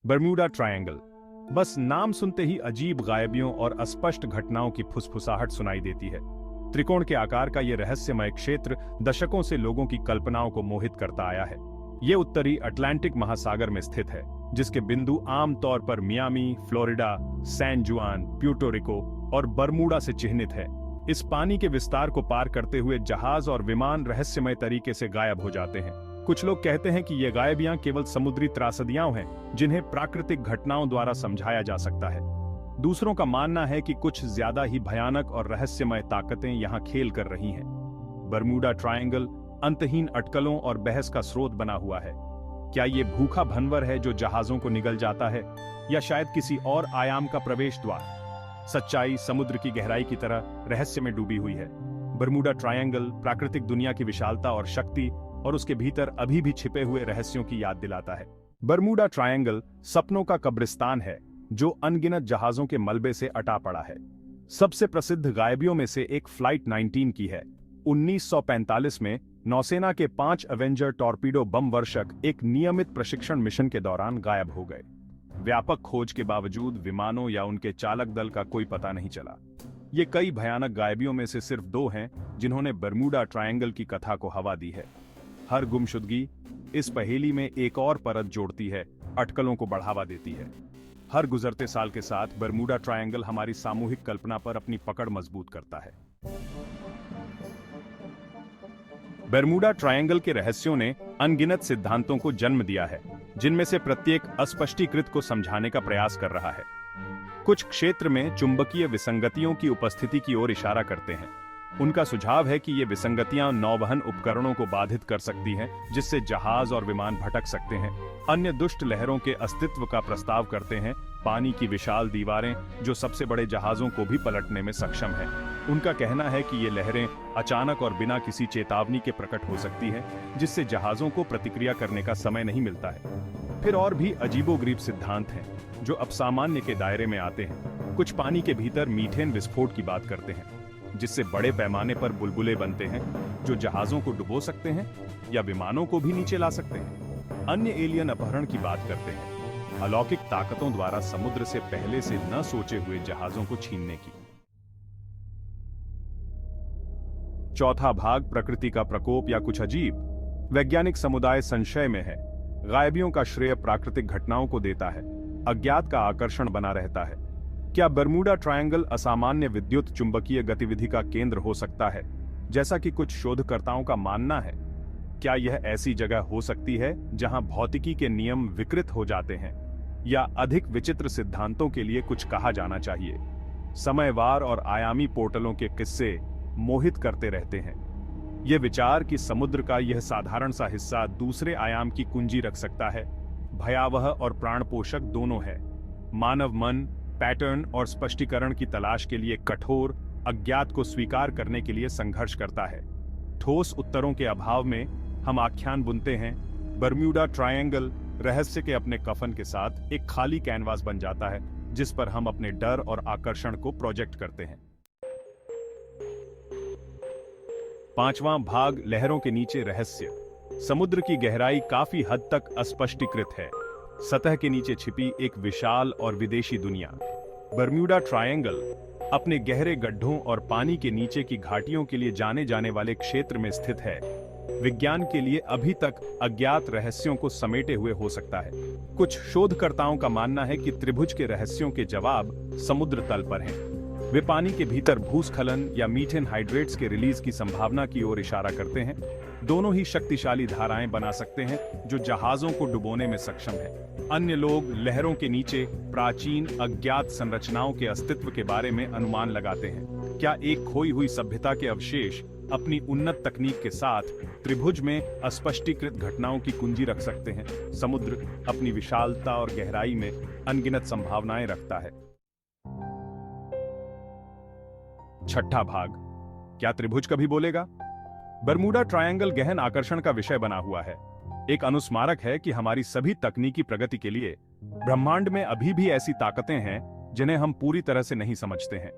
Bermuda triangle. बस नाम सुनते ही अजीब गायबियों और अस्पष्ट घटनाओं की फुसफुसाहट सुनाई देती है। त्रिकोण के आकार का यह रहस्यमय क्षेत्र दशकों से लोगों की कल्पनाओं को मोहित करता आया है। ये उत्तरी अटलांटिक महासागर में स्थित है, जिसके बिंदु आमतौर पर मियामी, फ्लोरिडा, सैन जुआन, प्यूर्टो रिको और बर्मुडा से चिह्नित है। इस पानी के विस्तार को पार करते हुए जहाज और विमान रहस्यमय तरीके से गायब हो जाते हैं। कुछ लोग कहते हैं कि ये गायबियां केवल समुद्री त्रासदियां हैं, जिन्हें प्राकृतिक घटनाओं द्वारा समझाया जा सकता है। दूसरों का मानना है कि कुछ ज्यादा ही भयानक और रहस्यमय ताकतें यहां खेल कर रही हैं। बर्म्यूडा ट्रायंगल अंतहीन अटकलों और बहस का स्रोत बना हुआ है। क्या ये भूखा भंवर है जो जहाजों को निगल जाता है, या शायद किसी और आयाम का प्रवेश द्वार? सच्चाई समुद्र की गहराई की तरह रहस्य में डूबी हुई है। बर्म्यूडा ट्रायंगल प्राकृतिक दुनिया की विशालता और शक्ति और उसके भीतर अभी भी छिपे हुए रहस्यों की याद दिलाता है। बर्म्यूडा ट्रायंगल सपनों का कब्रिस्तान है, जो अनगिनत जहाजों के मलबे से अटा पड़ा है। सबसे प्रसिद्ध गायबियों में से एक फ्लाइट 19 की है। 1945 में नौसेना के 5 एवेंजर टॉर्पीडो बम वर्षक एक नियमित प्रशिक्षण मिशन के दौरान गायब हो गए। व्यापक खोज के बावजूद विमानों या उनके चालक दल का कोई पता नहीं चला। ये कई भयानक गायबियों में से सिर्फ 2 हैं जिन्होंने बर्म्यूडा ट्रायंगल की कथा को हवा दी है। हर गुमशुदगी इस पहेली में एक और परत जोड़ती है, अटकलों को बढ़ावा देती है। हर गुजरते साल के साथ बर्म्यूडा ट्रायंगल हमारी सामूहिक कल्पना पर अपनी पकड़ मजबूत करता है। बर्म्यूडा ट्रायंगल के रहस्यों ने अनगिनत सिद्धांतों को जन्म दिया है, जिनमें से प्रत्येक अस्पष्टीकृत को समझाने का प्रयास कर रहा है। कुछ क्षेत्र में चुंबकीय विसंगतियों की उपस्थिति की ओर इशारा करते हैं। उनका सुझाव है कि ये विसंगतियां नौवहन उपकरणों को बाधित कर सकती हैं, जिससे जहाज और विमान भटक सकते हैं। अन्य दुष्ट लहरों के अस्तित्व का प्रस्ताव करते हैं, पानी की विशाल दीवारें जो सबसे बड़े जहाजों को भी पलटने में सक्षम हैं। उनका कहना है कि ये लहरें अचानक और बिना किसी चेतावनी के प्रकट हो सकती हैं, जिससे जहाजों को प्रतिक्रिया करने का समय नहीं मिलता है। फिर और भी अजीबोगरीब सिद्धांत हैं जो अपसामान्य के दायरे में आते हैं। कुछ पानी के भीतर मीथेन विस्फोट की बात करते हैं, जिससे बड़े पैमाने पर बुलबुले बनते हैं जो जहाजों को डुबो सकते हैं या विमानों को भी नीचे ला सकते हैं। अन्य एलियन अपहरण की बात करते हैं, अलौकिक ताकतों द्वारा समुद्र से पहले से न सोचे हुए जहाजों को छीनने की। चौथा भाग, प्रकृति का प्रकोप या कुछ अजीब। वैज्ञानिक समुदाय संशय में है। गायबियों का श्रेय प्राकृतिक घटनाओं को देता है, अज्ञात का आकर्षण बना रहता है। क्या बर्म्यूडा ट्रायंगल असामान्य विद्युत चुंबकीय गतिविधि का केंद्र हो सकता है, जैसा कि कुछ शोधकर्ताओं का मानना है? क्या यह ऐसी जगह हो सकती है जहां भौतिकी के नियम विकृत हो जाते हैं, या अधिक विचित्र सिद्धांतों के लिए कुछ कहा जाना चाहिए? समयवार और आयामी पोर्टलों के किस्से मोहित करते रहते हैं। यह विचार कि समुद्र का यह साधारण सा हिस्सा दूसरे आयाम की कुंजी रख सकता है, भयावह और प्राणपोषक दोनों है। मानव मन पैटर्न और स्पष्टीकरण की तलाश के लिए कठोर अज्ञात को स्वीकार करने के लिए संघर्ष करता है। ठोस उत्तरों के अभाव में हम आख्यान बुनते हैं। बर्म्यूडा ट्रायंगल रहस्य के अपने कफन के साथ एक खाली कैनवास बन जाता है, जिस पर हम अपने डर और आकर्षण को प्रोजेक्ट करते हैं। 5वां भाग, लहरों के नीचे रहस्य। समुद्र की गहराई काफी हद तक अस्पष्टीकृत है। सतह के नीचे छिपी एक विशाल और विदेशी दुनिया। बर्म्यूडा ट्रायंगल अपने गहरे गड्ढों और पानी के नीचे की घाटियों के लिए जाने जाने वाले क्षेत्र में स्थित है। विज्ञान के लिए अभी तक अज्ञात रहस्यों को समेटे हुए हो सकता है। कुछ शोधकर्ताओं का मानना है कि त्रिभुज के रहस्यों के जवाब समुद्र तल पर हैं। वे पानी के भीतर भूस्खलन या मीथेन हाइड्रेट्स के रिलीज की संभावना की ओर इशारा करते हैं। दोनों ही शक्तिशाली धाराएं बना सकते हैं जो जहाजों को डुबोने में सक्षम है। अन्य लोग लहरों के नीचे प्राचीन अज्ञात संरचनाओं के अस्तित्व के बारे में अनुमान लगाते हैं। क्या एक खोई हुई सभ्यता के अवशेष अपनी उन्नत तकनीक के साथ त्रिभुज में अस्पष्टीकृत घटनाओं की कुंजी रख सकते हैं? समुद्र अपनी विशालता और गहराई में अनगिनत संभावनाएं रखता है। छठा भाग, क्या त्रिभुज कभी बोलेगा? बर्म्यूडा ट्रायंगल गहन आकर्षण का विषय बना हुआ है। एक अनुस्मारक है कि हमारी सभी तकनीकी प्रगति के लिए ब्रह्मांड में अभी भी ऐसी ताकतें हैं जिन्हें हम पूरी तरह से नहीं समझते हैं।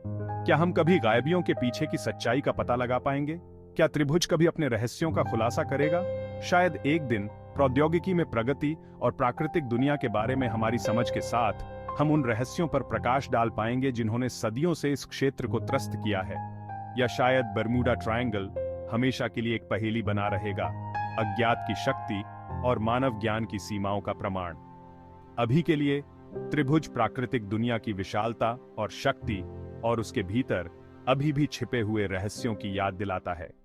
क्या हम कभी गायबियों के पीछे की सच्चाई का पता लगा पाएंगे? क्या त्रिभुज कभी अपने रहस्यों का खुलासा करेगा? शायद एक दिन प्रौद्योगिकी में प्रगति और प्राकृतिक दुनिया के बारे में हमारी समझ के साथ हम उन रहस्यों पर प्रकाश डाल पाएंगे जिन्होंने सदियों से इस क्षेत्र को त्रस्त किया है। या शायद बर्मुडा ट्रायंगल हमेशा के लिए एक पहेली बना रहेगा, अज्ञात की शक्ति और मानव ज्ञान की सीमाओं का प्रमाण। अभी के लिए त्रिभुज प्राकृतिक दुनिया की विशालता और शक्ति और उसके भीतर अभी भी छिपे हुए रहस्यों की याद दिलाता है।